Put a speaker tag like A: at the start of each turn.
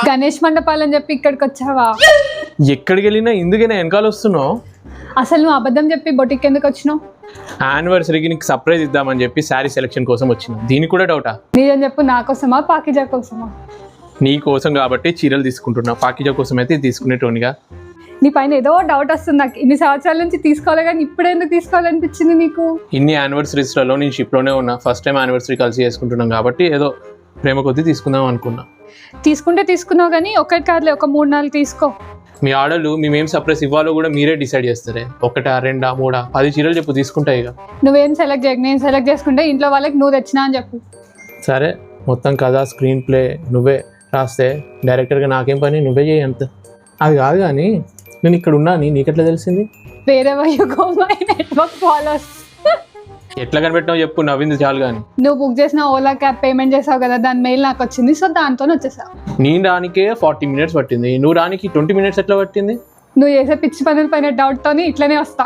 A: గణేష్ మండపాలు అని చెప్పి ఇక్కడికి వచ్చావా?
B: ఎక్కడికి వెళ్ళినా ఇందుకేనా వెనకాల వస్తున్నావు?
A: అసలు నువ్వు అబద్ధం చెప్పి బొటిక్ ఎందుకు వచ్చినావు?
B: యానివర్సరీకి నీకు సర్ప్రైజ్ ఇద్దామని చెప్పి శారీ సెలెక్షన్ కోసం వచ్చిన. దీనికి కూడా డౌటా?
A: నీదని చెప్పు, నా కోసమా పాకిజా కోసమా?
B: నీ కోసం కాబట్టి చీరలు తీసుకుంటున్నా, పాకిజా కోసం అయితే తీసుకునేటోనిగా.
A: నీ పైన ఏదో డౌట్ వస్తుంది నాకు. ఇన్ని సంవత్సరాల నుంచి తీసుకోవాలి కానీ ఇప్పుడు ఎందుకు తీసుకోవాలనిపించింది నీకు?
B: ఇన్ని యానివర్సరీస్లలో నేను షిప్లోనే ఉన్నా. ఫస్ట్ టైం యానివర్సరీ కలిసి చేసుకుంటున్నాం కాబట్టి ఏదో ప్రేమ కొద్దీ తీసుకుందాం అనుకున్నా.
A: తీసుకున్నావు కానీ ఒకటి కాదులే, ఒక 3-4 తీసుకో.
B: మీ ఆర్డర్లు మేమేం సర్ప్రైజ్ ఇవ్వాలో కూడా మీరే డిసైడ్ చేస్తారే. 1, 2, 3, 10 చీరలు చెప్పు, తీసుకుంటాయి ఇక.
A: నువ్వేం సెలెక్ట్ చేయకు, నేను సెలెక్ట్ చేసుకుంటే ఇంట్లో వాళ్ళకి నువ్వు తెచ్చినా అని చెప్పు.
B: సరే, మొత్తం కథ స్క్రీన్ ప్లే నువ్వే రాస్తే డైరెక్టర్గా నాకేం పని, నువ్వే చేయి అంత. అది కాదు కానీ నేను ఇక్కడ ఉన్నా అని నీకెట్లా తెలిసింది?
A: వేరే నెట్వర్క్ ఫాలోస్.
B: ఎట్లా కనిపెట్టినావు చెప్పు, నవ్వింది చాలు కానీ.
A: నువ్వు బుక్ చేసిన ఓలా క్యాబ్ పేమెంట్ చేసావు కదా, దాని మెయిల్ నాకు వచ్చింది, సో దాంతో వచ్చేసావు.
B: నేను రానికే 40 minutes పట్టింది, నువ్వు రానికి 20 minutes ఎట్లా పట్టింది?
A: నువ్వు చేసే పిచ్చి పనుల పైన డౌట్తోని ఇట్లనే వస్తా.